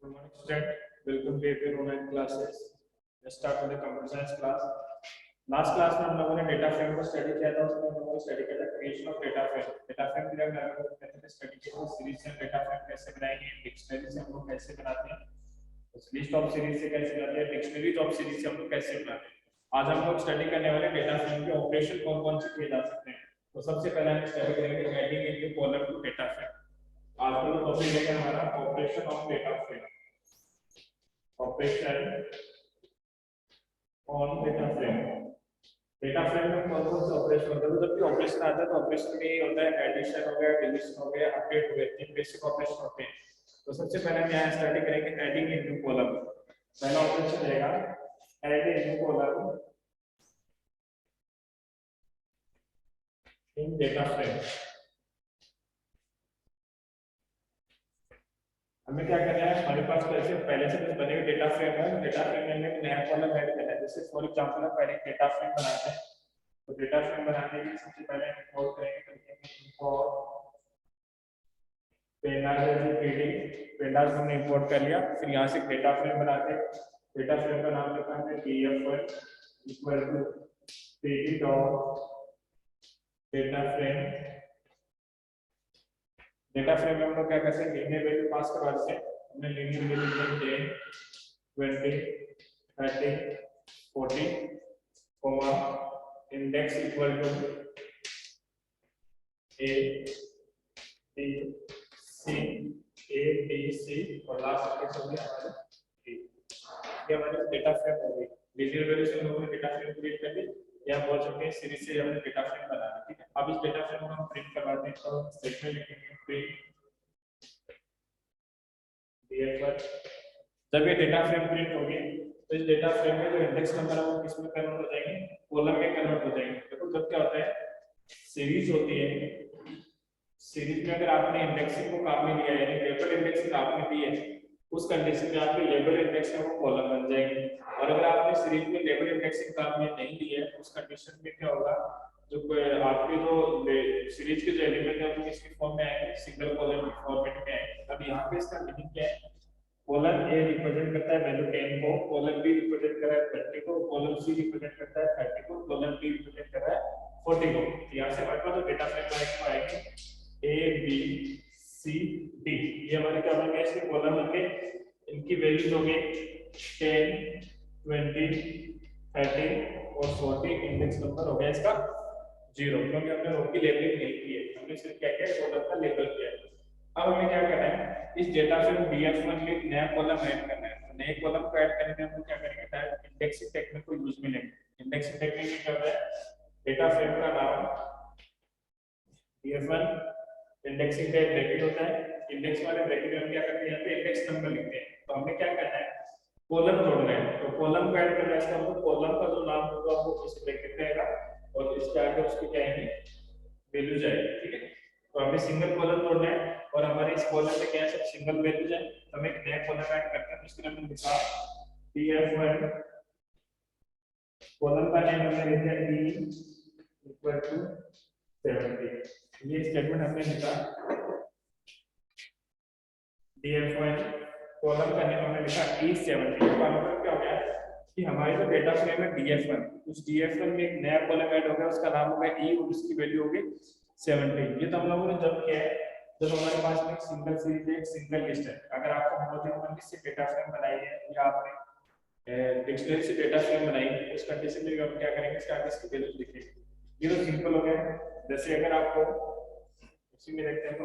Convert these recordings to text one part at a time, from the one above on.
Good morning, student. Welcome to your online classes. Let's start with the computer science class. Last class में हम लोगों ने data frame को study किया था, उसमें हम लोगों ने स्टडी किया था creation of data frame. Data frame के लिए हम लोग कहते हैं स्टडी किया था सीरीज से डेटा फ्रेम कैसे बनाएंगे, डिक्शनरी से हम लोग कैसे बनाते हैं, उस लिस्ट ऑफ सीरीज से कैसे बनाते हैं, डिक्शनरीज ऑफ सीरीज से हम लोग कैसे बनाते हैं। आज हम लोग स्टडी करने वाले डेटा फ्रेम के ऑपरेशन कौन-कौन से किए जा सकते हैं। तो सबसे पहले हम स्टडी करेंगे adding a new column to data frame. आज का जो टॉपिक है हमारा operation of data frame, operation on data frame. Data frame में कौन कौन से ऑपरेशन होते हैं? जब भी ऑपरेशन आता है तो ऑपरेशन में ये होता है एडिशन हो गया, डिलीशन हो गया, अपडेट हो गया, तीन बेसिक ऑपरेशन होते हैं। तो सबसे पहले हम यहाँ स्टडी करेंगे एडिंग ए न्यू कॉलम। पहला ऑपरेशन रहेगा add a new column in data frame. हमें क्या करना है, हमारे पास पहले से बने हुए डेटा फ्रेम है, डेटा फ्रेम में हमें नया कॉलम ऐड करना है। जैसे फॉर एग्जांपल हम पहले डेटा फ्रेम बनाते हैं, तो डेटा फ्रेम बनाने के लिए सबसे पहले इंपोर्ट करेंगे इंपोर्ट पेंडास हमने इंपोर्ट कर लिया। फिर यहाँ से डेटा फ्रेम बनाते हैं, डेटा फ्रेम का नाम लिखा है df1 equal to pd dot data frame. Data frame में हम लोग क्या करते हैं, लीनियर वैल्यू पास करवा देते हैं। हमने linear value 10 20 30 40 comma index equal to a b c और लास्ट इंडेक्स हो गया हमारे d। ये हमारी डेटा फ्रेम हो गई। लीनियर वैल्यू से हम लोगों ने डेटा फ्रेम क्रिएट कर ली, या बोल सकते हैं सीरीज से हमने डेटा फ्रेम बना ली। ठीक है, अब इस डेटा फ्रेम को हम प्रिंट करवाते हैं। तो स्टेटमेंट लिखेंगे प्रिंट df1। जब ये डेटा फ्रेम प्रिंट होगी तो इस डेटा फ्रेम में जो इंडेक्स नंबर है वो किसमें कन्वर्ट हो जाएंगे, कॉलम में कन्वर्ट हो जाएंगे। देखो जब क्या होता है, सीरीज होती है, सीरीज में अगर आपने इंडेक्सिंग को काम में लिया है, यानी लेबल इंडेक्सिंग आपने दी है, उस कंडीशन में आपके लेबल इंडेक्स है वो कॉलम बन जाएंगे। और अगर आपने सीरीज में लेबल इंडेक्सिंग काम में नहीं ली है, उस कंडीशन में क्या होगा, जो आपके जो सीरीज के जो एलिमेंट है वो किसके फॉर्म में आएंगे, सिंगल कॉलम के फॉर्मेट में आएंगे। अब यहाँ पे इसका मीनिंग क्या है, कॉलम ए रिप्रेजेंट करता है वैल्यू 10 को, कॉलम बी रिप्रेजेंट कर रहा है 30 को, कॉलम सी रिप्रेजेंट करता है 30 को, कॉलम डी रिप्रेजेंट कर रहा है 40 को। यहाँ से हमारे पास जो डेटा फ्रेम आएगा ए बी सी डी, ये हमारे क्या बन गए, इसके कॉलम बन गए। इनकी वैल्यूज हो गई 10 20 30 और 40। इंडेक्स नंबर हो गया इसका 0, क्योंकि हमने रो की लेबलिंग नहीं की है, हमने सिर्फ क्या किया, कॉलम का लेबल किया है। अब हमें क्या करना है, इस डेटा फ्रेम df1 में एक नया कॉलम ऐड करना है। तो नए कॉलम को ऐड करने में हम क्या करेंगे, डायरेक्ट इंडेक्सिंग टेक्निक को यूज में लेंगे। इंडेक्सिंग टेक्निक में क्या होता है, डेटा फ्रेम का नाम df1, इंडेक्सिंग का ब्रैकेट होता है, इंडेक्स वाले ब्रैकेट में हम क्या करते हैं, यहाँ पे इंडेक्स नंबर लिखते हैं। तो हमने क्या करना है, कॉलम जोड़ना है। तो कॉलम को ऐड करना है, इसका मतलब कॉलम का जो नाम होगा वो इस ब्रैकेट में आएगा और इसके आगे उसकी क्या आएगी, वैल्यू जाएगी। ठीक है, तो हमें सिंगल कॉलम जोड़ना है और हमारे इस कॉलम में क्या है, सब सिंगल वैल्यूज है। तो हम एक नया कॉलम ऐड करते हैं, इसके लिए हमने लिखा df1, कॉलम का नेम हमने लिखा e इक्वल टू 70। ये स्टेटमेंट हमने लिखा df1, कॉलम का नेम हमने लिखा e70। इसका मतलब क्या हो गया कि हमारे जो डेटा फ्रेम है df1, उस df1 में एक नया कॉलम ऐड हो गया, उसका नाम होगा e और उसकी वैल्यू होगी 70। ये तो हम लोगों ने जब किया है जब हमारे पास में एक सिंगल सीरीज है, एक सिंगल लिस्ट है। अगर आपको मोनोलिथ लिस्ट से डेटा फ्रेम बनाई है या आपने डिक्शनरी से डेटा फ्रेम बनाई है, उस कंडीशन में हम क्या करेंगे, इसके आगे इसकी वैल्यू लिखेंगे। ये तो सिंपल हो गया। जैसे अगर आपको इसी में देखते हैं, तो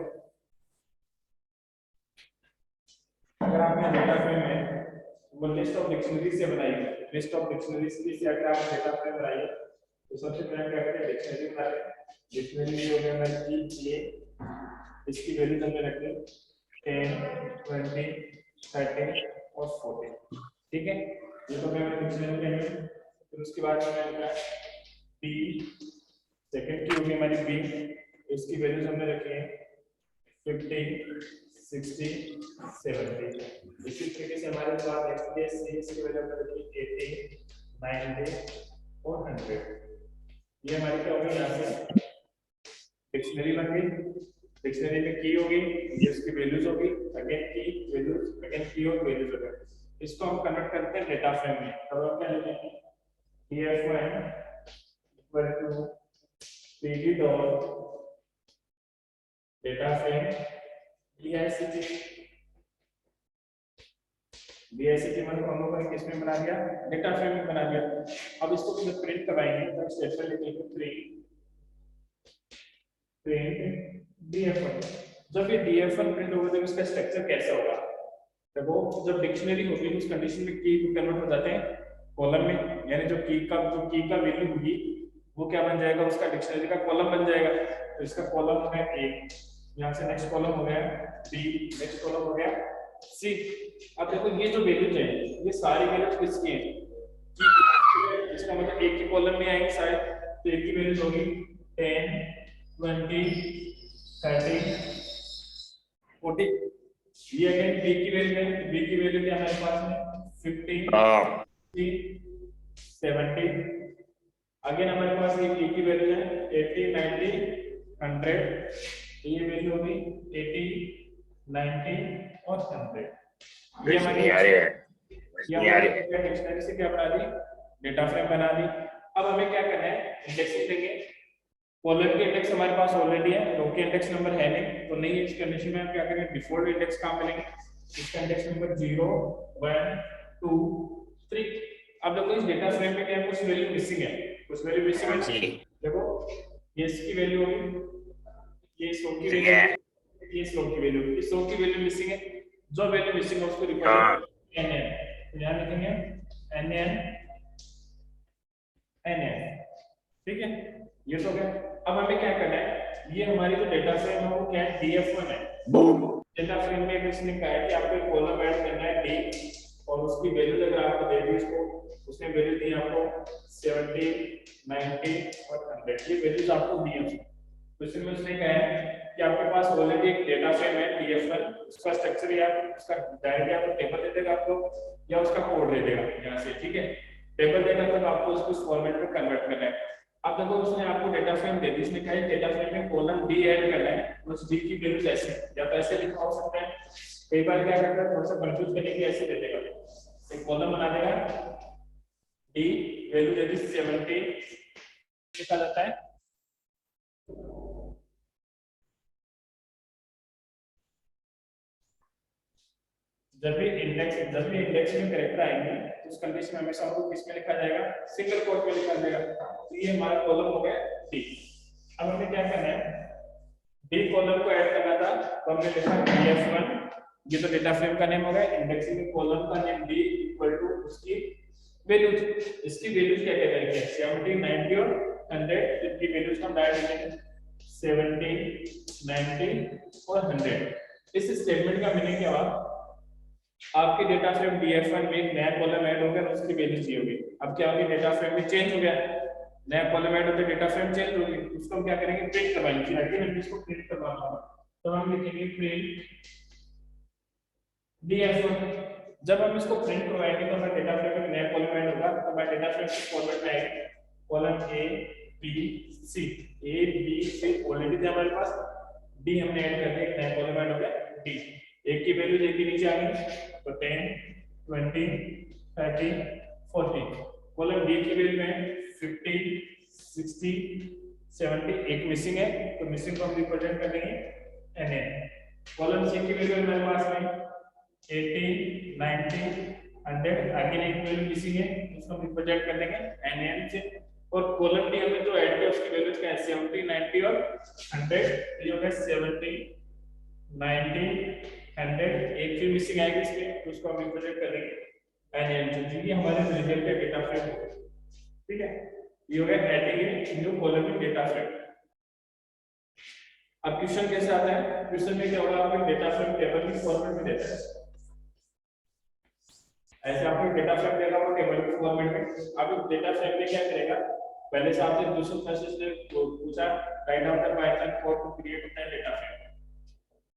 अगर आपने डेटा फ्रेम में वो लिस्ट ऑफ डिक्शनरी से बनाई है, लिस्ट ऑफ डिक्शनरी से अगर आप डेटा फ्रेम बनाई है, तो सबसे पहले क्या करें, डिक्शनरी बना लें। डिक्शनरी में हो गया हमारी e, इसकी वैल्यू हमने रखी 10 20 30 और 40। ठीक है, ये तो मैं डिक्शनरी लेंगे। फिर उसके बाद में क्या है, b, सेकंड की होगी हमारी b, इसकी वैल्यूज हमने रखी है 50 60 70। इसी तरीके से हमारे पास नेक्स्ट है c, इसकी वैल्यू हमने रखी 80 90 और 100। ये हमारी क्या होगी, यहाँ से डिक्शनरी बन गई। डिक्शनरी में की होगी, ये उसकी वैल्यूज होगी, अगेन की वैल्यूज, अगेन की और वैल्यूज होगा। इसको हम कन्वर्ट करते हैं डेटा फ्रेम में। तब हम क्या लिखेंगे, df1 equal to pd dot data frame DICT मान को हम लोगों ने किस में बना दिया, डेटा फ्रेम में बना दिया। अब इसको जब प्रिंट करवाएंगे तो स्टेटमेंट लिखेंगे प्रिंट df1। जब ये df1 प्रिंट होगा तो इसका स्ट्रक्चर कैसा होगा, देखो जब डिक्शनरी होगी उस कंडीशन में की कन्वर्ट हो जाते हैं कॉलम में, यानी जो की का वैल्यू होगी वो क्या बन जाएगा, उसका डिक्शनरी का कॉलम बन जाएगा। तो इसका कॉलम हो गया ए, यहाँ से नेक्स्ट कॉलम हो गया बी, नेक्स्ट कॉलम हो गया सी। अब देखो ये जो वैल्यूज है ये सारी वैल्यूज किसकी हैं, की। इसका मतलब एक ही कॉलम में आएंगे सारे, तो एक की वैल्यूज होगी 10 20 30 40। ये अगेन बी की वैल्यू है, बी की वैल्यू क्या हमारे पास है 15 70। अगेन हमारे पास ये की वैल्यू है 80 90 100। ये वैल्यू होगी 80 90 और 100। ये हमारी डिक्शनरी से क्या बना दी, डेटा फ्रेम बना दी। अब हमें क्या करना है, इंडेक्सिंग देंगे। कॉलम के इंडेक्स हमारे पास ऑलरेडी है, रो के इंडेक्स नंबर है नहीं, तो नहीं है। इस कंडीशन में हम क्या करेंगे, डिफॉल्ट इंडेक्स कहां मिलेंगे, इसका इंडेक्स नंबर 0 1 2 3। अब देखो इस डेटा फ्रेम में क्या कुछ वैल्यू मिसिंग है, कुछ वैल्यू मिसिंग है। देखो ये इसकी वैल्यू होगी, ये इसकी वैल्यू, ये इसकी वैल्यू, इस की वैल्यू मिसिंग है। जो वैल्यू मिसिंग है उसको रिप्रेजेंट करते हैं nn। तो यहां लिखेंगे nn nn, ठीक है। ये तो क्या, अब हमें क्या करना है, ये हमारी जो डेटा फ्रेम है वो क्या है, df1 है। डेटा फ्रेम में इसने कहा है कि आपको एक कॉलम ऐड करना है d, और उसकी वैल्यू अगर आपको दे दी उसको, उसने वैल्यू दी आपको 70 90 और 100, ये वैल्यूज आपको दी है। तो इसमें उसने कहा है कि आपके पास ऑलरेडी एक डेटा फ्रेम है df1, उसका स्ट्रक्चर या उसका डायरेक्टली आपको टेबल दे देगा आपको, या उसका कोड दे देगा यहां से, ठीक है। टेबल देगा तो आपको उसको इस फॉर्मेट में कन्वर्ट करना है। अब देखो उसने आपको डेटा फ्रेम दे दी, उसने कहा है डेटा फ्रेम में कॉलम डी ऐड करना है, उस डी की वैल्यू ऐसे या तो ऐसे लिखा हो सकता है, कई बार क्या करता है थोड़ा सा कंफ्यूज करने के लिए ऐसे दे देगा, एक कॉलम बना देगा डी, वैल्यू दे दी 70, लिखा जाता है जब भी इंडेक्स में कैरेक्टर आएंगे तो उस कंडीशन में हमेशा हमको किस में लिखा जाएगा, सिंगल कोट में लिखा जाएगा। तो ये हमारा कॉलम हो गया डी। अब हमें क्या करना है, डी कॉलम को ऐड करना था, तो हमने लिखा df1, ये तो डेटा फ्रेम का नेम हो गया, इंडेक्सिंग में कॉलम का नेम डी इक्वल टू उसकी वैल्यूज। इसकी वैल्यूज क्या क्या करेंगे, 70 90 और 100। इसकी वैल्यूज हम डायरेक्ट लिखेंगे 70 90 और 100। इस स्टेटमेंट का मीनिंग क्या हुआ, आपके डेटा फ्रेम df1 में एक नया कॉलम ऐड हो गया, उसकी वैल्यू चाहिए होगी। अब क्या होगी, डेटा फ्रेम में चेंज हो गया, नया कॉलम ऐड होता है, डेटा फ्रेम चेंज होगी, उसको हम क्या करेंगे, प्रिंट करवाएंगे। अगेन हम इसको प्रिंट करवाना होगा, तो हम लिखेंगे प्रिंट df1। जब हम इसको प्रिंट करवाएंगे तो हमारे डेटा फ्रेम में नया कॉलम ऐड होगा, तो हमारे डेटा फ्रेम के फॉर्मेट में आएगा column a b c, a b c already थे हमारे पास, d हमने ऐड कर दिया, एक नया कॉलम ऐड हो गया d। एक की वैल्यू एक के नीचे आ गई, तो 10 20 30 40। कॉलम डी की वैल्यू है 50 60 70, एक मिसिंग है, तो मिसिंग को हम रिप्रेजेंट कर देंगे nn। कॉलम सी की वैल्यू हमारे पास में 80 90 100, आगे एक वैल्यू मिसिंग है, उसको हम रिप्रेजेंट कर देंगे nn से। और कॉलम डी हमने जो ऐड किया उसकी वैल्यूज क्या है, 70 90 और 100। ये हो गया 70 90 100, एक फिर मिसिंग आएगी इसमें, तो उसको हम रिप्रेजेंट करेंगे nn से। ये हमारे रिजल्ट का डेटा फ्रेम, ठीक है। ये हो गया adding in new column in data frame. अब क्वेश्चन कैसे आता है, क्वेश्चन में क्या होगा, आपको डेटा फ्रेम टेबल की फॉर्मेट में देता है, ऐसे आपको डेटा फ्रेम देगा वो टेबल की फॉर्मेट में। अब डेटा फ्रेम में क्या करेगा, पहले से आपसे दूसरे क्वेश्चन ने पूछा write down the Python code to create the data frame.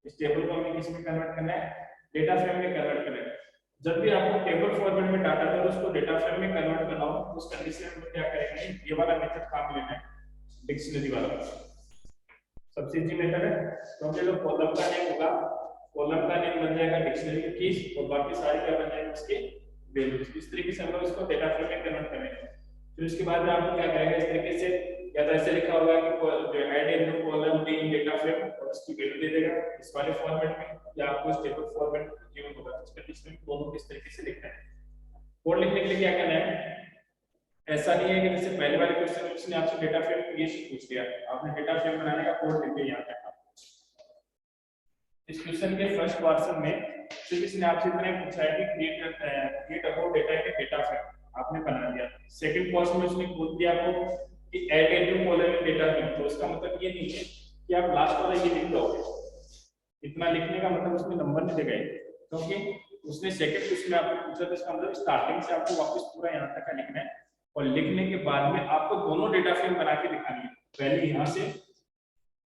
इस टेबल को हमें किस में कन्वर्ट करना है, डेटा फ्रेम में कन्वर्ट करना है। जब भी आपको टेबल फॉर्मेट में डाटा दो उसको डेटा फ्रेम में कन्वर्ट करना हो, उस कंडीशन में क्या करेंगे, ये वाला मेथड काम लेना है, डिक्शनरी वाला। सबसे इजी मेथड है। क्योंकि जो कॉलम का नेम होगा, कॉलम का नेम बन जाएगा डिक्शनरी की कीज और बाकी सारी क्या बन जाएगी उसकी वैल्यूज। इस तरीके से हम लोग इसको डेटा फ्रेम में कन्वर्ट करेंगे। फिर उसके बाद में आप क्या करेंगे, इस तरीके से या तो ऐसे लिखा होगा कि जो add in new column in data frame और उसकी वैल्यू दे देगा इस वाले फॉर्मेट में, या आपको इस टेबल फॉर्मेट में गिवन होगा इस कंडीशन दोनों किस तरीके से लिखना है। कोड लिखने के लिए क्या करना है, ऐसा नहीं है कि जैसे पहले वाले क्वेश्चन में उसने आपसे डेटा फ्रेम क्रिएशन पूछ लिया, आपने डेटा फ्रेम बनाने का कोड लिख दिया। यहाँ पे इस क्वेश्चन के फर्स्ट पोर्शन में सिर्फ इसने आपसे इतना ही पूछा है कि create about data in data frame, आपने बना दिया। सेकंड पोर्शन में उसने पूछ दिया आपको कि add a new column in data frame, तो इसका मतलब ये नहीं है कि आप लास्ट वाला ये लिख दोगे। इतना लिखने का मतलब उसमें नंबर नहीं देगा, क्योंकि उसने सेकंड क्वेश्चन में आपको पूछा था, इसका मतलब स्टार्टिंग से आपको वापस पूरा यहाँ तक का लिखना है और लिखने के बाद में आपको दोनों डेटा फ्रेम बना के दिखानी है। पहले यहाँ से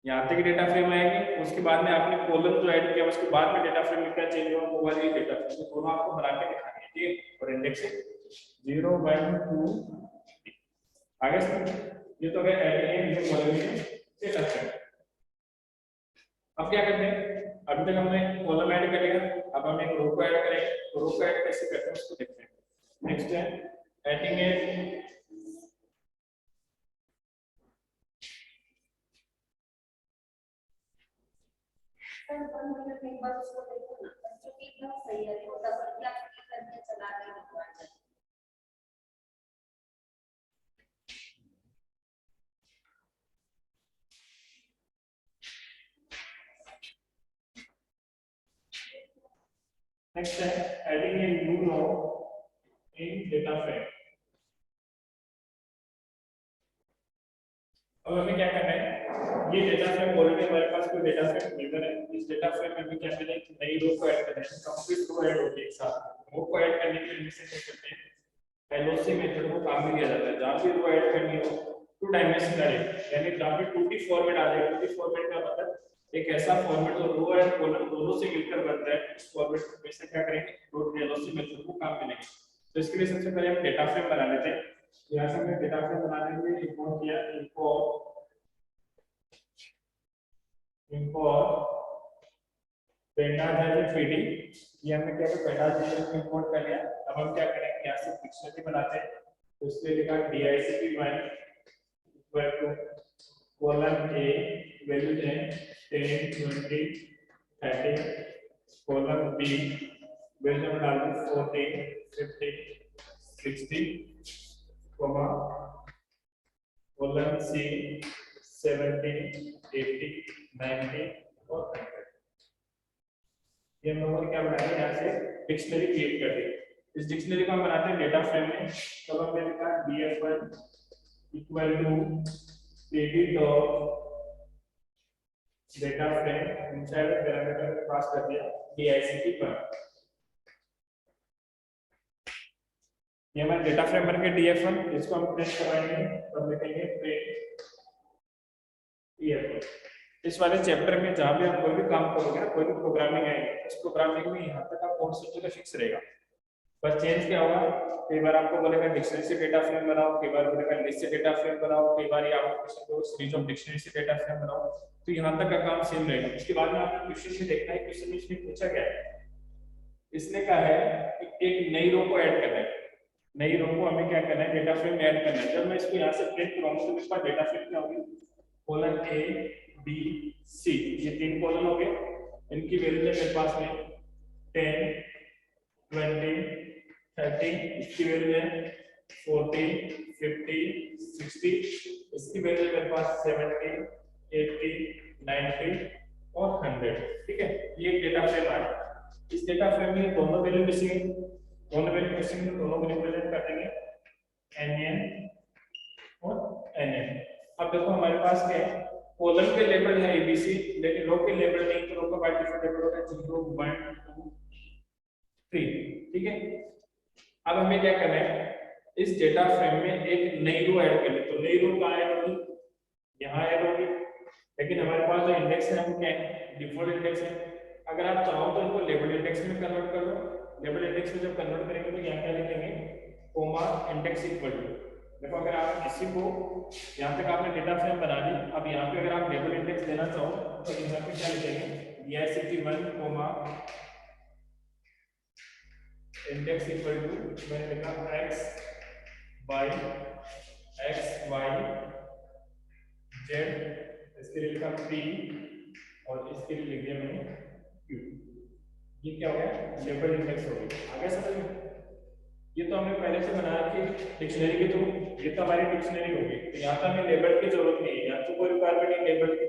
यहाँ तक डेटा फ्रेम आएगी, उसके बाद में आपने कॉलम जो ऐड किया उसके बाद में डेटा फ्रेम में क्या चेंज हुआ वो वाली डेटा फ्रेम, दोनों आपको बना के दिखानी है। ठीक है, और इंडेक्स 0 1 2 आगे ये तो है ऐड न्यू कॉलम में डेटा फ्रेम। अब क्या करते हैं, अभी तक हमने कॉलम ऐड कर लिया, अब हम एक रो को ऐड करेंगे। तो रो को ऐड कैसे करते हैं उसको देखते हैं। नेक्स्ट है एडिंग ए एक बार उसको देखो ना, बच्चों की एकदम सही है, वो डबल क्लास करके चला रहे हैं। नेक्स्ट है adding a new row in data frame. अब हमें क्या करना है, ये डेटा फ्रेम ऑलरेडी हमारे पास कोई डेटा फ्रेम गिवन है, इस डेटा फ्रेम में भी क्या करना है, नई रो को ऐड करना है, कंप्लीट रो ऐड होगी एक साथ। रो को ऐड करने के लिए इसे क्या करते हैं, LOC मेथड को काम में लिया जाता है। जहां भी रो ऐड करनी हो टू डायमेंशनल है, यानी जहां पे 2D फॉर्मेट आ जाए। 2D फॉर्मेट का मतलब एक ऐसा फॉर्मेट जो रो एंड कॉलम दोनों से मिलकर बनता है, उस फॉर्मेट में से क्या करेंगे, LOC मेथड को काम में लेंगे। तो इसके लिए सबसे पहले हम डेटा फ्रेम बना लेते हैं। यहाँ से हमने डेटा फ्रेम बनाने के लिए इंपोर्ट किया, import pandas as a pd, ये हमने क्या किया, pandas में इंपोर्ट कर लिया। अब हम क्या करेंगे, यहाँ से डिक्शनरी बनाते हैं। तो इसलिए लिखा dic1 equal to column A values है 10 20 30, कॉलम बी वैल्यू में डाल दो 14 15 60, कॉमा कॉलम सी 70 80 90 और 100। ये हम लोगों ने क्या बनाया, यहाँ से डिक्शनरी क्रिएट कर दी। इस डिक्शनरी को हम बनाते हैं डेटा फ्रेम में। तब हमने लिखा df1 equal to pd dot data frame inside parameter pass कर दिया dict1। ये हमारा डेटा फ्रेम बन गया df1। इसको हम प्रिंट करवाएंगे, तब लिखेंगे प्रिंट df1। इस वाले चैप्टर में जहां भी आप कोई भी काम करोगे ना, कोई भी प्रोग्रामिंग आएगी, उस प्रोग्रामिंग में यहाँ तक आप कोड सोचोगे फिक्स रहेगा। बस चेंज क्या होगा, कई बार आपको बोलेगा डिक्शनरी से डेटा फ्रेम बनाओ, कई बार बोलेगा लिस्ट से डेटा फ्रेम बनाओ, कई बार ये आपको किसी को सीरीज ऑफ डिक्शनरी से डेटा फ्रेम बनाओ। तो यहाँ तक का काम सेम रहेगा। इसके बाद में आपको क्वेश्चन में देखना है, क्वेश्चन में इसने पूछा क्या है, इसने कहा है कि एक नई रो को ऐड करना है। नई रो को हमें क्या करना है, डेटा फ्रेम में ऐड करना है। जब मैं इसको यहाँ से प्रिंट करूंगा तो मेरे पास डेटा फ्रेम क्या होगी, कॉलम ए बी सी, ये 3 कॉलम हो गए। इनकी वैल्यू है मेरे पास में 10 20 30, इसकी वैल्यू है 40 50 60, इसकी वैल्यू है मेरे पास 70 80 90 और 100। ठीक है, ये डेटा फ्रेम है। इस डेटा फ्रेम में दोनों वैल्यू मिसिंग है, दोनों वैल्यू मिसिंग है, दोनों को रिप्रेजेंट कर देंगे nn और nn। अब देखो हमारे पास क्या है, कॉलम के लेबल है एबीसी, लेकिन रो के लेबल नहीं, तो रो का बाय डिफॉल्ट लेबल होगा 0 1 2 3। ठीक है, अब हमें क्या करना है, इस डेटा फ्रेम में एक नई रो ऐड करनी। तो नई रो कहाँ ऐड होगी, यहाँ ऐड होगी। लेकिन हमारे पास जो इंडेक्स है वो क्या है, डिफॉल्ट इंडेक्स है। अगर आप चाहो तो इनको लेबल इंडेक्स में कन्वर्ट कर लो। लेबल इंडेक्स में जब कन्वर्ट करेंगे तो यहाँ क्या लिखेंगे, कोमा इंडेक्स इक्वल टू देखो अगर आप इसी को यहाँ तक आपने डेटा फ्रेम बना ली, अब यहाँ पे अगर आप लेबल इंडेक्स देना चाहो तो यहाँ पे क्या लिखेंगे, DICT1 coma index equal to, मैंने लिखा x y z, इसके लिए लिखा p और इसके लिए लिख दिया मैंने q। ये क्या हो गया, लेबल इंडेक्स हो गया। आगे समझ में? ये तो हमने पहले से बना रखी डिक्शनरी के थ्रू, ये तो हमारी डिक्शनरी होगी, तो यहाँ तो हमें लेबल की जरूरत नहीं है, यहाँ तो कोई रिक्वायरमेंट नहीं लेबल की।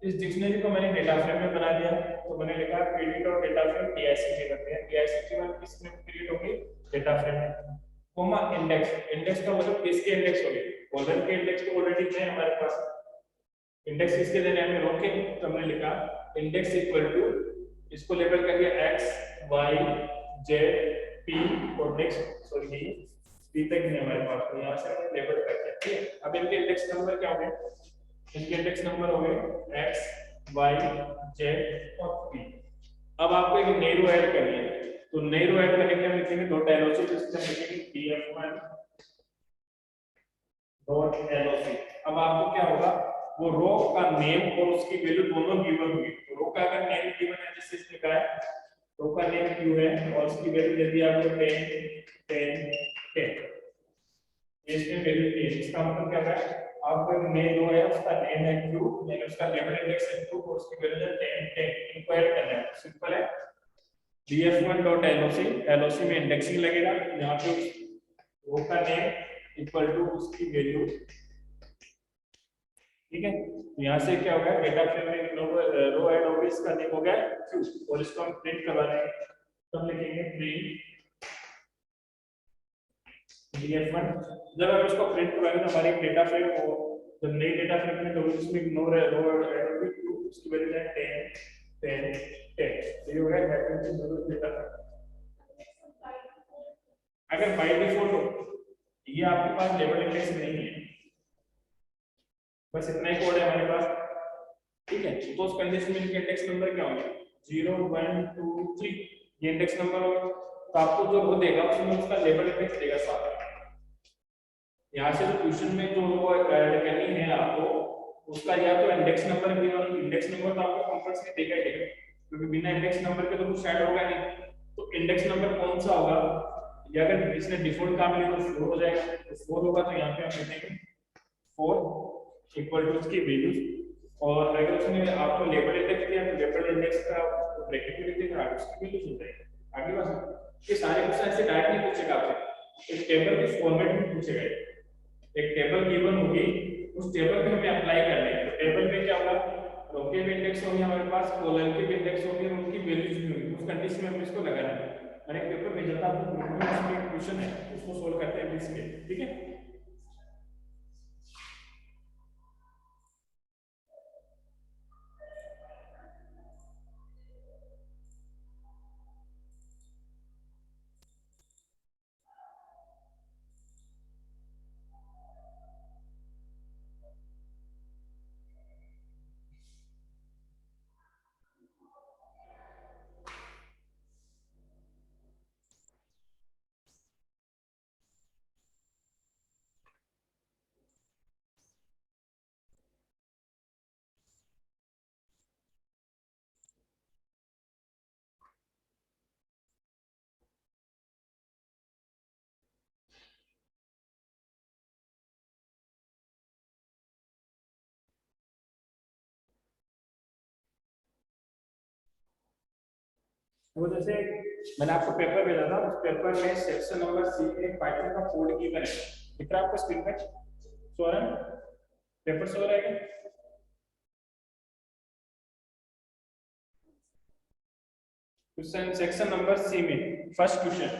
इस डिक्शनरी को मैंने डेटा फ्रेम में बना दिया, तो मैंने लिखा क्रेडिट और डेटा फ्रेम DICT करते हैं। DICT1 किसमें क्रिएट होगी, डेटा फ्रेम में, कोमा इंडेक्स, इंडेक्स का मतलब किसके इंडेक्स होगी, कॉलम के इंडेक्स तो ऑलरेडी है हमारे पास, इंडेक्स किसके देने हमें रो के, तो हमने लिखा इंडेक्स इक्वल टू, इसको लेबल कर दिया x y z p और नेक्स्ट सॉरी p तक नहीं हमारे पास, तो यहाँ से हमने लेबल कर दिया। ठीक है, अब इनके इंडेक्स नंबर क्या हो गए, इनके इंडेक्स नंबर हो गए x y z और p। अब आपको एक नई रो ऐड करनी है, तो नई रो ऐड करने के लिए हम लिखेंगे डॉट एलओसी, सिस्टम लिखेंगे df1 डॉट एलओसी। अब आपको क्या होगा, वो रो का नेम और उसकी वैल्यू दोनों गिवन होगी। तो रो का अगर नेम गिवन है, जैसे इसने कहा है रो का नेम q है और उसकी वैल्यू दे दी आपको 10 10 10, इसमें वैल्यू दी है, इसका मतलब क्या है, आपको एक नेम रो है, उसका नेम है q, यानी उसका लेबल इंडेक्स है q और उसकी वैल्यू है 10 10, इनको ऐड करना है, सिंपल है। df1.loc, loc में इंडेक्सिंग लगेगा, यहाँ पे रो का नेम इक्वल टू उसकी वैल्यू। ठीक है, तो यहाँ से क्या होगा, डेटा फ्रेम में रो ऐड होगी, इसका नेम हो गया q और इसको हम प्रिंट करवा रहे हैं, तो हम लिखेंगे प्रिंट df1। जब हम इसको प्रिंट करवाएंगे तो हमारी डेटा फ्रेम हो, जब नई डेटा फ्रेम में होगी उसमें रो ऐड होगी q, उसकी वैल्यू है 10 10 10, तो ये हो गया वैकेंसी डेटा फ्रेम। अगर बाय डिफॉल्ट हो, ये आपके पास लेबल इंडेक्स नहीं है, बस इतना ही कोड है हमारे पास, ठीक है, तो उस कंडीशन में इनके इंडेक्स नंबर क्या होंगे, 0 1 2 3, ये इंडेक्स नंबर होगा, तो आपको जो रो देगा उसमें उसका लेबल इंडेक्स देगा साथ में। यहाँ से जो क्वेश्चन में जो रो ऐड करनी है आपको, उसका या तो index number given, index number तो आपको कंपल्सरी देगा ही देगा, क्योंकि बिना इंडेक्स नंबर के तो कुछ ऐड होगा नहीं। तो इंडेक्स नंबर कौन सा होगा, या अगर इसने डिफॉल्ट काम लिया तो 4 हो जाएगा, तो 4 होगा, तो यहाँ पे हम लिखेंगे 4 इक्वल टू उसकी वैल्यू, और अगर उसने आपको लेबल इंडेक्स दिया तो लेबल इंडेक्स का ब्रैकेट में लिख देगा, आगे उसकी वैल्यू हो जाएगी। आगे बस ये सारे क्वेश्चन ऐसे डायरेक्ट नहीं पूछेगा आपसे, एक टेबल के फॉर्मेट में पूछेगा, एक टेबल गिवन होगी, उस टेबल पे हमें अप्लाई करना है, तो टेबल में क्या होगा, रो के भी इंडेक्स होंगे हमारे पास, कॉलम के भी इंडेक्स होंगे और उनकी वैल्यूज भी होंगी, उस कंडीशन में हमें इसको लगाना है। मैंने एक पेपर भेजा था आपको, ग्रुप में उसमें एक क्वेश्चन है, उसको सोल्व करते हैं इसके, ठीक है। वो जैसे मैंने आपको पेपर भेजा था, उस पेपर में सेक्शन नंबर सी में पाइथन का कोड की तरह दिख रहा है आपको स्क्रीन पे, सो रहा है, पेपर सो रहा है क्या? क्वेश्चन सेक्शन नंबर सी में फर्स्ट क्वेश्चन,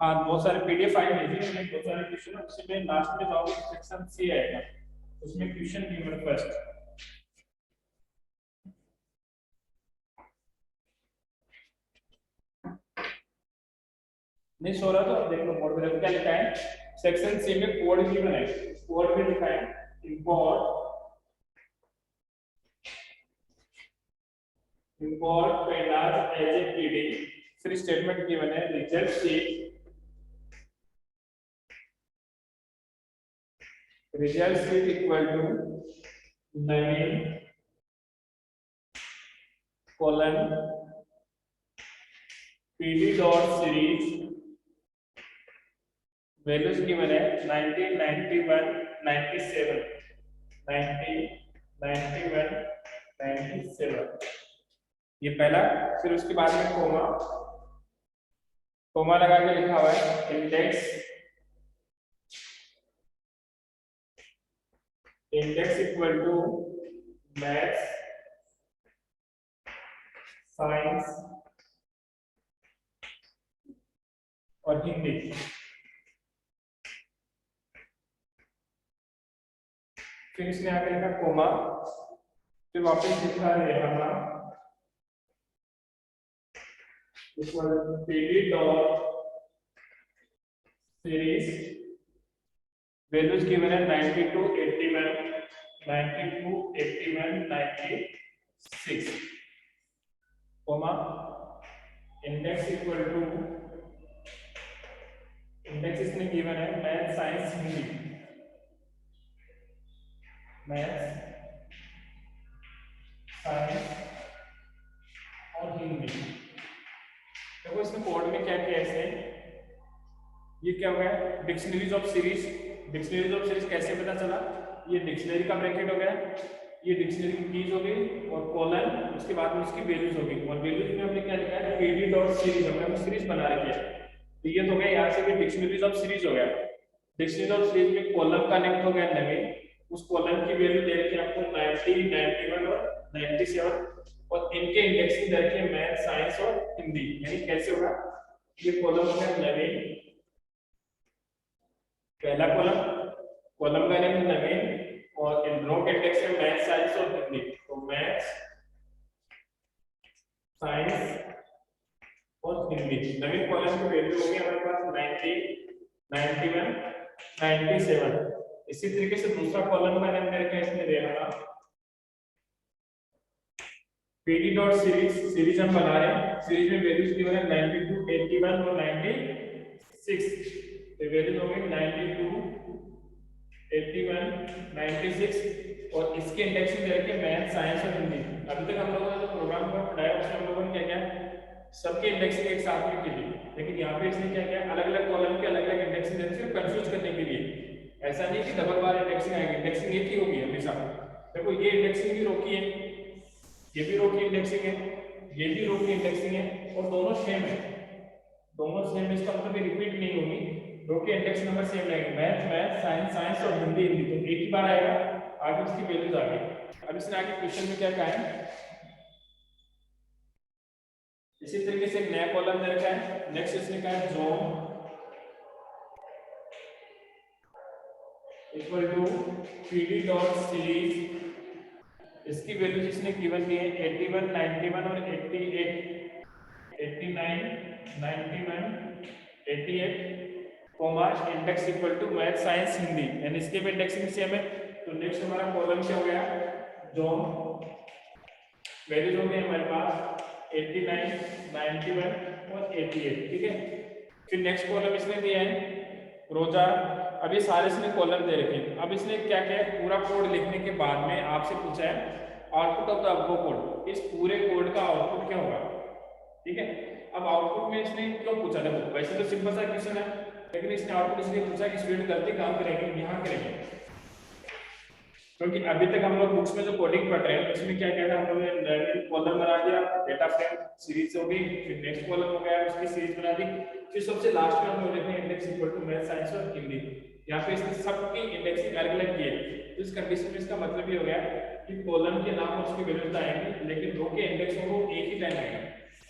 हाँ बहुत सारे पीडीएफ फाइल भेजी है, बहुत सारे क्वेश्चन है, उसमें लास्ट में जाओगे सेक्शन सी आएगा, उसमें क्वेश्चन गिवन फर्स्ट। नहीं सो रहा तो अब देख लो बोर्ड पे क्या लिखा है, सेक्शन सी में कोड गिवन है, कोड में लिखा है import pandas as a pd फिर स्टेटमेंट गिवन है result sheet equal to Naveen colon PD dot series values given है 90 91 97 90 91 97 ये पहला। फिर उसके बाद में कोमा लगा के लिखा हुआ है index equal to maths science और हिंदी। फिर इसने आगे लिखा कोमा, फिर वापस लिखा है हमारा PD dot series values given है 92 81 92 81 96 comma index equal to index इसने गिवन है math science Hindi math science और हिंदी। देखो इसमें कोड में क्या किया है, ये क्या हो गया डिक्शनरीज ऑफ सीरीज कैसे पता चला, ये डिक्शनरी का ब्रैकेट हो गया, ये डिक्शनरी की कीज हो गई और कॉलन, उसके बाद में उसकी वैल्यूज हो गई और वैल्यूज में हमने क्या लिखा है पीडी डॉट सीरीज, हमने सीरीज बना रखी है। तो ये तो हो गया यहाँ से भी डिक्शनरीज ऑफ सीरीज हो गया। डिक्शनरी ऑफ सीरीज में कॉलम कनेक्ट हो गया नवीन, उस कॉलम की वैल्यू दे रखी है आपको 90 91 और 97 और इनके इंडेक्सिंग दे रखी है मैथ साइंस और हिंदी। यानी कैसे होगा, ये कॉलम हो गया नवीन, पहला कॉलम का नेम नवीन और इन दोनों के इंडेक्स है मैथ साइंस और हिंदी। तो मैथ साइंस और हिंदी नवीन कॉलम की वैल्यू होगी हमारे पास 90 91 97। इसी तरीके से दूसरा कॉलम का नेम मेरे क्या इसमें दे रहा पीडी डॉट सीरीज हम बना रहे हैं, सीरीज में वैल्यूज गिवन है 92 81 और 96। तो वैल्यूज हो गई 92 81 96 और इसके इंडेक्सिंग दे रखे मैथ साइंस और हिंदी। अभी तक हम लोगों ने जो प्रोग्राम को पढ़ाया उसमें हम लोगों ने क्या किया सबके इंडेक्सिंग एक साथ में की थी, लेकिन यहाँ पे इसने क्या किया अलग अलग कॉलम के अलग अलग इंडेक्सिंग दे रखे कंफ्यूज करने के लिए। ऐसा नहीं कि डबल बार इंडेक्सिंग आएगी, इंडेक्सिंग एक ही होगी हमेशा। देखो ये इंडेक्सिंग भी रोकी है, ये भी रोकी इंडेक्सिंग है, ये भी रोकी इंडेक्सिंग है और दोनों सेम है, दोनों सेम। इसका मतलब ये रिपीट नहीं होगी, रोकी इंडेक्स नंबर सेम रहेगा मैथ साइंस और हिंदी तो एक ही बार आएगा, आगे इसकी वैल्यूज आ गई। अब इसने आगे क्वेश्चन में क्या कहा है, इसी तरीके से एक नया कॉलम दे रखा है। नेक्स्ट इसने कहा है John equal to PD dot series, इसकी वैल्यूज इसने गिवन दी है 81 91 और 88 89 91 88 comma index equal to math science Hindi यानी इसके भी इंडेक्सिंग सेम है। तो नेक्स्ट हमारा कॉलम क्या हो गया जोन वैल्यूज हो गए हमारे पास 89 91 और 88। ठीक है, फिर नेक्स्ट कॉलम इसने दिया है रोजा। अब ये सारे इसने कॉलम दे रखे हैं। अब इसने क्या किया है पूरा कोड लिखने के बाद में आपसे पूछा है output of the above code, इस पूरे कोड का आउटपुट क्या होगा। ठीक है, अब आउटपुट में इसने क्यों पूछा, देखो वैसे तो सिंपल सा क्वेश्चन है, लेकिन इसने आउटपुट इसलिए पूछा कि स्टूडेंट गलती काम करेंगे यहाँ करेंगे, क्योंकि अभी तक हम लोग बुक्स में जो कोडिंग पढ़ रहे हैं उसमें क्या क्या था, हम लोगों ने कॉलम बना दिया, डेटा फ्रेम सीरीज हो गई, फिर नेक्स्ट कॉलम हो गया उसकी सीरीज बना दी, फिर सबसे लास्ट में हम लोग लिखे index equal to math science और हिंदी। यहाँ पे इसने सबकी इंडेक्सिंग अलग अलग की है। तो इस कंडीशन में इसका मतलब ये हो गया कि कॉलम के नाम और उसकी वैल्यूज आएंगे, लेकिन रो के इंडेक्स को एक ही टाइम आएगा,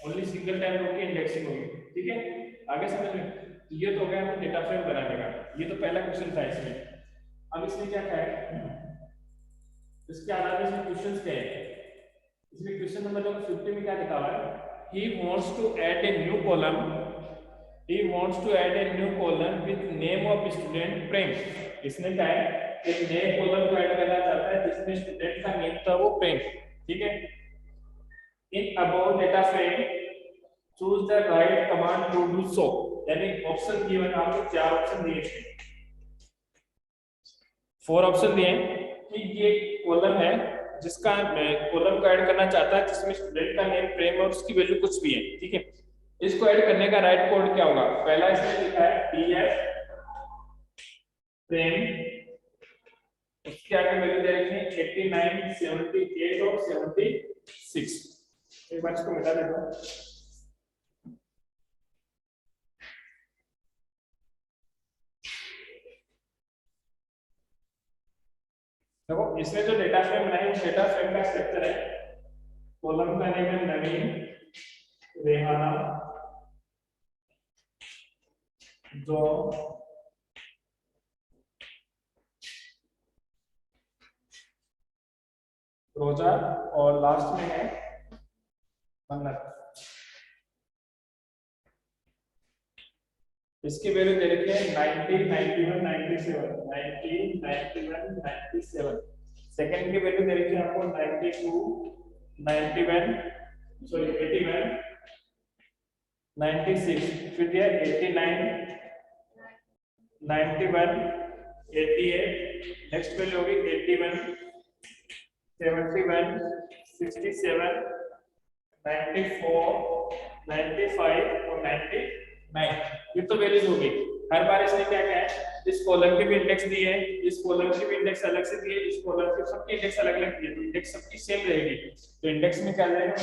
ओनली सिंगल टाइम रो की इंडेक्सिंग होगी। ठीक है, आगे समझ में। ये तो हो गया हमें डेटा फ्रेम बनाने का, ये तो पहला क्वेश्चन था इसमें। अब इसने क्या कहा है, इसके अलावा इसमें क्वेश्चंस क्या है, इसमें क्वेश्चन नंबर 50 में क्या लिखा हुआ है, he wants to add a new column with name of student प्रेम। इसने क्या है एक नए कॉलम को ऐड करना चाहता है जिसमें स्टूडेंट का नेम था वो प्रेम। ठीक है, in above data frame choose the right command to do so, यानी ऑप्शन दिए मैंने आपको 4 ऑप्शन दिए थे, 4 ऑप्शन दिए कि ये कॉलम है जिसका कॉलम को ऐड करना चाहता है जिसमें स्टूडेंट का नेम, प्रेम और उसकी वैल्यू कुछ भी है, ठीक है। इसको ऐड करने का राइट कोड क्या होगा? पहला इसमें लिखा है डीएफ प्रेम, उसके आगे वैल्यू दे रखी है 89, 78 और 76। एक बार इसको मिटा देता हूं। देखो इसमें जो डेटा फ्रेम बनाई है, डेटा फ्रेम का स्ट्रक्चर है, कॉलम का नेम है नवीन, रेहाना, जो, रोजा, और लास्ट में है मन्नत। इसकी वैल्यू दे रखी है 90, 91, 97, 90, 91, 97। सेकंड की वैल्यू दे रखी है आपको 92, 91, सॉरी 81, 96, फिर दिया 89, 91, 88, नेक्स्ट वैल्यू होगी 81, 71, 67, 94, 95 और 99। ये तो वैल्यूज होगी। हर बार इसने क्या किया है, इस कॉलम के भी इंडेक्स दिए हैं, इस कॉलम के भी इंडेक्स अलग से दिए, इस कॉलम के सबके इंडेक्स अलग अलग दिए, तो इंडेक्स सबकी सेम रहेगी। तो इंडेक्स में क्या रहेगा?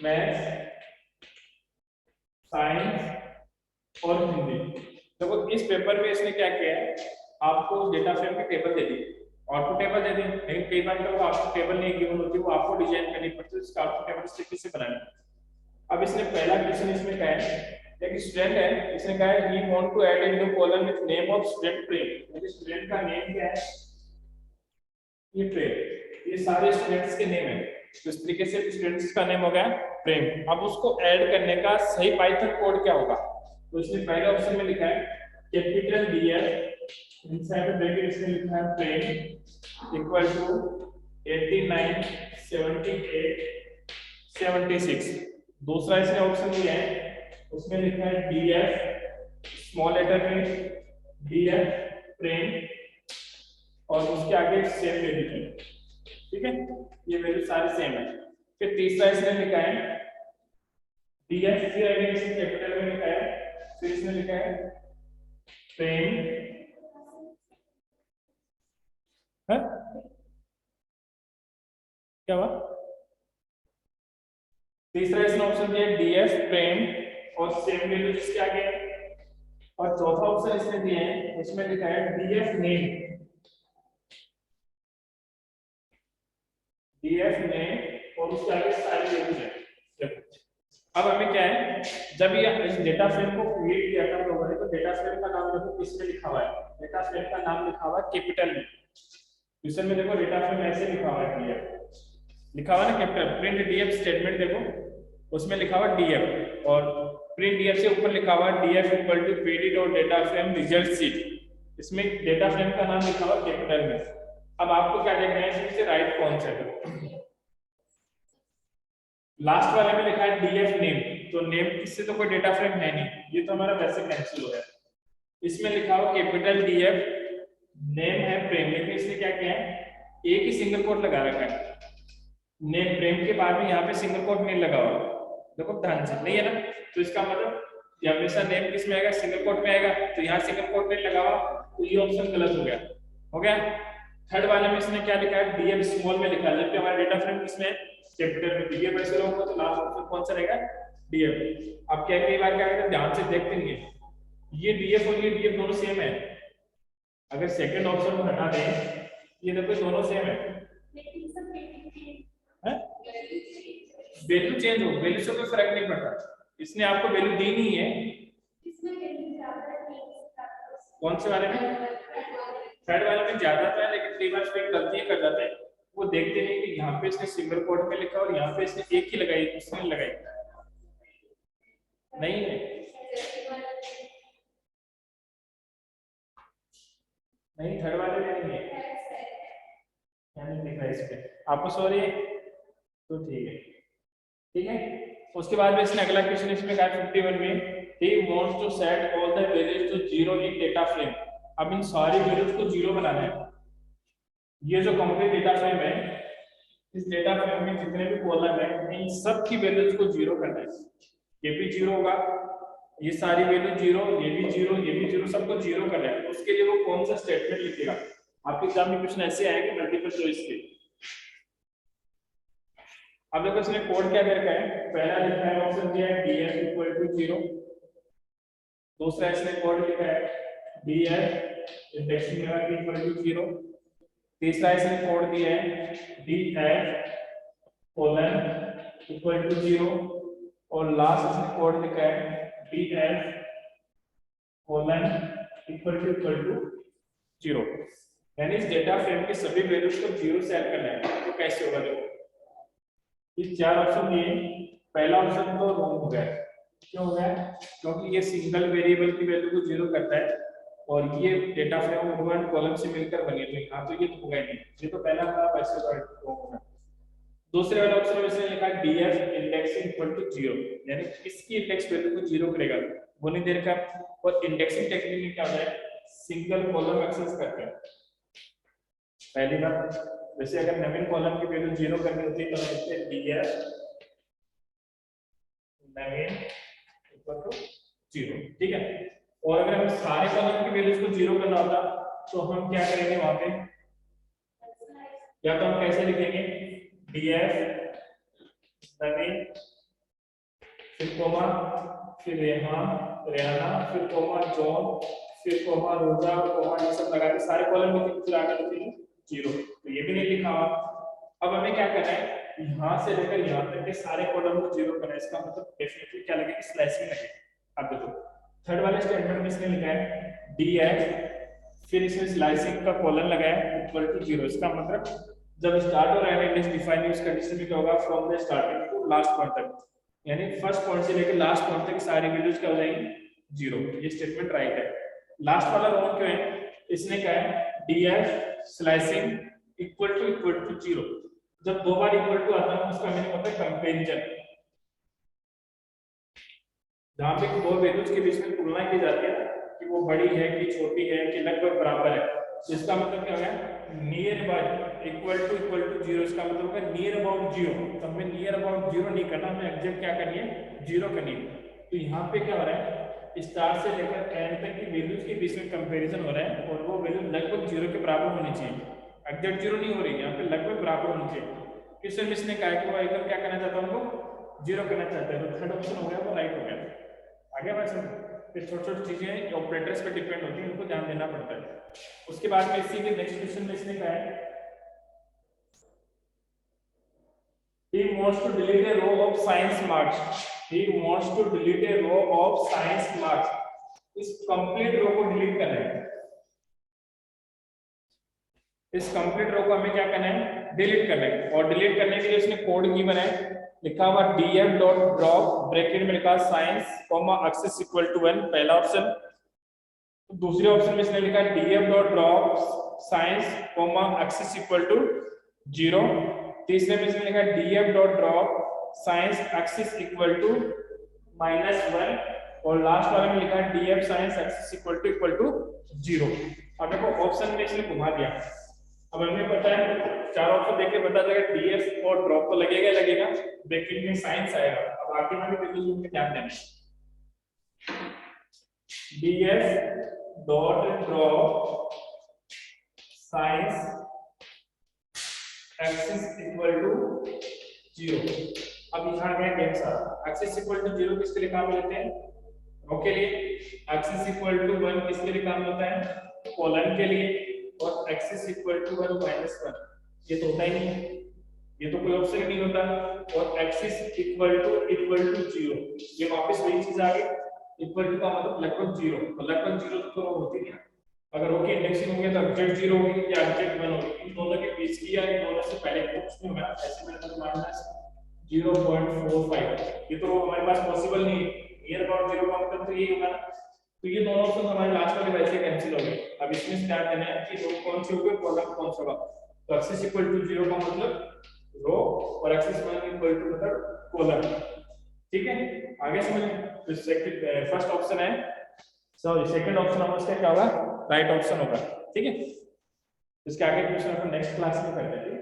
मैथ्स, साइंस और हिंदी। देखो इस पेपर में इसने क्या किया है, आपको डेटा फ्रेम की टेबल दे दी, आउटपुट टेबल दे दी, लेकिन कई बार क्या होगा आपको टेबल नहीं गिवन होती, वो आपको डिजाइन करनी पड़ती है, उसका आउटपुट टेबल इस तरीके से बनानी। अब इसने पहला क्वेश्चन इसमें कहा है, एक स्टूडेंट है, इसने कहा है he want to add a new column with name of student Prem, यानी स्टूडेंट का नेम क्या है? ये प्रेम, ये सारे स्टूडेंट्स के नेम है, तो इस तरीके से स्टूडेंट्स का नेम हो गया प्रेम। अब उसको ऐड करने का सही पाइथन कोड क्या होगा? तो इसने पहले ऑप्शन में लिखा है कैपिटल डीएफ, इनसाइड ब्रैकेट इसमें लिखा है प्रेम इक्वल टू 89, 78, 76। दूसरा इसने ऑप्शन दिया है, उसमें लिखा है डीएफ स्मॉल लेटर में डीएफ प्रेम और उसके आगे सेम वैल्यू है, ठीक है, ये वैल्यू सारी सेम है। फिर तीसरा इसने लिखा है डीएफ, फिर अगेन इसने कैपिटल में लिखा है, फिर इसने लिखा है प्रेम है, क्या हुआ? तीसरा इसने ऑप्शन दिया डीएफ प्रेम और सेम वैल्यू जिसके आगे, और चौथा ऑप्शन इसने दिया है, उसमें लिखा है डीएफ नेम, डीएफ नेम और उसके आगे सारी वैल्यूज है। अब हमें क्या है, जब ये इस डेटा फ्रेम को क्रिएट किया था लोगों ने, तो डेटा फ्रेम का नाम देखो किसमें लिखा हुआ है, डेटा फ्रेम का नाम लिखा हुआ है कैपिटल में। क्वेश्चन में देखो डेटा फ्रेम ऐसे लिखा हुआ है, डीएफ लिखा हुआ है ना, कैपिटल प्रिंट डीएफ स्टेटमेंट देखो उसमें लिखा हुआ डीएफ, और प्रिंट डीएफ से ऊपर लिखा हुआ DF equal to PD dot data frame result sheet, इसमें डेटा फ्रेम का नाम लिखा हुआ कैपिटल में। अब आपको क्या देखना है, इसमें से राइट कौन सा है? लास्ट वाले में लिखा है डीएफ नेम, तो नेम इससे तो कोई डेटा फ्रेम है नहीं, ये तो हमारा वैसे कैंसिल हो गया। इसमें लिखा हुआ कैपिटल डीएफ नेम है प्रेम, लेकिन इसने क्या किया है, एक ही सिंगल कोट लगा रखा है, नेम प्रेम के बाद में यहाँ पे सिंगल कोट नहीं लगा हुआ, देखो ध्यान से, नहीं है ना, तो इसका मतलब ये हमेशा नेम किस में आएगा, सिंगल कोट में आएगा, तो यहाँ सिंगल कोट नहीं लगा हुआ, तो ये ऑप्शन गलत हो गया, हो गया। थर्ड वाले में इसने क्या लिखा है, डीएफ स्मॉल में लिखा है, जबकि हमारा डेटा फ्रेम किसमें कैपिटल में, डीएफ ऐसे होगा, तो लास्ट ऑप्शन कौन सा रहेगा, डीएफ। अब क्या कई बार क्या करते हैं, ध्यान से देखते नहीं है, ये डीएफ और ये डीएफ दोनों सेम है, अगर सेकंड ऑप्शन को हटा दें, ये देखो दोनों सेम है, वैल्यू चेंज हो, वैल्यू से कोई फर्क नहीं पड़ता, इसने आपको वैल्यू दी नहीं है। कौन से वाले में? थर्ड वाले में ज्यादा था, लेकिन कई बार स्टूडेंट गलतियां कर जाते हैं, वो देखते नहीं कि यहाँ पे इसने सिंगल कोट में लिखा और यहाँ पे इसने एक ही लगाई, इसने लगाई नहीं है, नहीं थर्ड वाले में नहीं है, क्या नहीं लिखा है इस पे आपको, सॉरी, तो ठीक है, ठीक है। उसके बाद में इसने अगला क्वेश्चन इसमें कहा 51 में he wants to set all the values to zero in data frame। अब इन सारी वैल्यूज को जीरो बनाना है। ये जो कंप्लीट डेटा फ्रेम है, इस डेटा फ्रेम में जितने भी कॉलम है इन सब की वैल्यूज को जीरो करना है। ये भी जीरो होगा, ये सारी वैल्यू जीरो, ये भी जीरो, ये भी जीरो, सबको जीरो करना है। उसके लिए वो कौन सा स्टेटमेंट लिखेगा? आपके एग्जाम में क्वेश्चन ऐसे आएंगे मल्टीपल चॉइस के। अब देखो इसने कोड क्या दे रखा है। पहला लिखा है ऑप्शन दिया है df इक्वल टू 0। दूसरा इसने कोड लिखा है df indexing level equal to 0। तीसरा इसने कोड दिया है df कोलन इक्वल टू 0 और लास्ट इसने कोड लिखा है df कोलन इक्वल टू 0। यानी इस डेटा फ्रेम के सभी वैल्यूज को 0 से ऐड करना है। तो कैसे होगा? देखो इस चार ऑप्शन दिए, पहला ऑप्शन तो रॉन्ग हो गया। क्यों हो गया? क्योंकि ये सिंगल वेरिएबल की वैल्यू को जीरो करता है और ये data frame row and column से मिलकर बनी है, तो यहाँ तो ये तो होगा नहीं। ये तो पहला था, वैसे तो होगा। दूसरे वाले ऑप्शन में इसने लिखा df इंडेक्सिंग इक्वल टू 0, यानी इसकी इंडेक्स वैल्यू को जीरो करेगा, वो नहीं दे रखा। और इंडेक्सिंग टेक्निक में क्या होता है? सिंगल कॉलम एक्सेस करते हैं। पहली बात, वैसे अगर नवीन कॉलम की वैल्यू जीरो करनी होती है तो हम लिखते हैं df नवीन इक्वल टू 0, ठीक है। और अगर हम सारे कॉलम की वैल्यूज को जीरो करना होता तो हम क्या करेंगे वहां पे? या तो हम कैसे लिखेंगे df नवीन फिर कोमा फिर रेहाना फिर कोमा जॉन फिर कोमा रोजा कोमा, ये सब लगा के सारे कॉलम में फिर आगे लिखेंगे 0। तो ये भी नहीं लिखा हुआ। अब हमें क्या करना है? यहाँ से लेकर यहाँ तक के सारे कॉलम को 0 करना है। इसका मतलब डेफिनेटली क्या लगेगा? स्लैशिंग लगेगा। अब देखो थर्ड वाले स्टेटमेंट में इसने लिखा है df फिर इसमें स्लाइसिंग का कॉलन लगाया इक्वल टू 0। इसका मतलब जब स्टार्ट हो रहा है इंडेक्स डिफाइन इस कंडीशन में क्या होगा? From the starting to last point तक, यानी फर्स्ट पॉइंट से लेकर लास्ट पॉइंट तक सारी वैल्यूज क्या हो जाएंगी? 0। ये स्टेटमेंट राइट है। लास्ट वाला रॉन्ग क्यों है? इसने कहा है df स्लाइसिंग इक्वल टू 0। जब दो बार इक्वल टू आता है उसका मीनिंग होता है कंपैरिजन, जहां पे दो वैल्यूज के बीच में तुलना की जाती है कि वो बड़ी है कि छोटी है कि लगभग बराबर है। इसका मतलब क्या है? Near by equal to 0। इसका मतलब है नियर अबाउट 0। तो हमें नियर अबाउट 0 नहीं करना, हमें एग्जैक्ट क्या करनी है? 0 करनी है। तो यहाँ पे क्या हो रहा है? स्टार से लेकर एंड तक की वैल्यूज के बीच में कंपैरिजन हो रहा है और वो वैल्यू लगभग 0 के बराबर होनी चाहिए। एग्जैक्ट 0 नहीं हो रही, यहाँ पे लगभग बराबर होनी चाहिए। क्वेश्चन इसने कहा कि वो एकदम क्या करना चाहता है? उनको 0 करना चाहता है। तो थर्ड ऑप्शन हो गया, वो राइट हो गया। आगे बात समझ। फिर छोटी छोटी चीजें ऑपरेटर्स पे डिपेंड होती है, उनको ध्यान देना पड़ता है। उसके बाद में इसी के नेक्स्ट क्वेश्चन में इसने कहा है he wants to delete a row of science marks। he wants to delete a row of science marks। इस कंप्लीट रो को डिलीट करना है। इस कंप्लीट रो को हमें क्या करना है? डिलीट करना है। और डिलीट करने के लिए उसने कोड की बनाया, लिखा हुआ df डॉट ड्रॉप ब्रैकेट में लिखा science comma axis equal to 1, पहला ऑप्शन। दूसरे ऑप्शन में इसने लिखा df dot drop science comma axis equal to 0। तीसरे में इसने लिखा df dot drop science axis equal to -1 और लास्ट वाले में लिखा df science axis equal to 0। अब देखो ऑप्शन में इसने घुमा दिया। अब हमें पता है चार ऑप्शन देख के पता चलेगा df और ड्रॉप तो लगेगा, ब्रैकेट में साइंस आएगा। अब आगे वाली वैल्यूज में ध्यान देना, df dot drop science axis equal to 0। अब यहाँ गया गेम सारा। एक्सिस इक्वल टू 0 किसके लिए काम लेते हैं? रो के लिए। एक्सिस इक्वल टू 1 किसके लिए काम होता है? कॉलम के लिए। और एक्सिस इक्वल टू 1 माइनस 1 ये तो होता ही नहीं है, ये तो कोई ऑप्शन नहीं होता। और एक्सिस इक्वल टू 0 ये वापस वही चीज आ गई। इक्वल टू का मतलब लगभग 0, तो लगभग 0 तो होती नहीं। अगर ओके इंडेक्सिंग होगी तो एग्जैक्ट 0 होगी या एग्जैक्ट 1 होगी, इन दोनों के बीच की या इन दोनों से पहले कुछ नहीं होगा। ऐसे में तो -0.45 ये तो हमारे पास पॉसिबल नहीं है। नियर अबाउट 0 का मतलब तो ये होगा ना। तो ये दोनों ऑप्शन हमारे लास्ट वाले वैसे कैंसिल हो गए। अब इसमें से ध्यान देना है कि रो कौन से होंगे, कॉलम कौन सा होगा। तो एक्सिस इक्वल टू 0 का मतलब रो और एक्सिस 1 इक्वल टू मतलब कॉलम, ठीक है। आगे समझ, तो सेकंड फर्स्ट ऑप्शन है, सॉरी सेकंड ऑप्शन हमारा क्या होगा, राइट ऑप्शन होगा, ठीक है। इसके आगे क्वेश्चन अपन नेक्स्ट क्लास में करते हैं।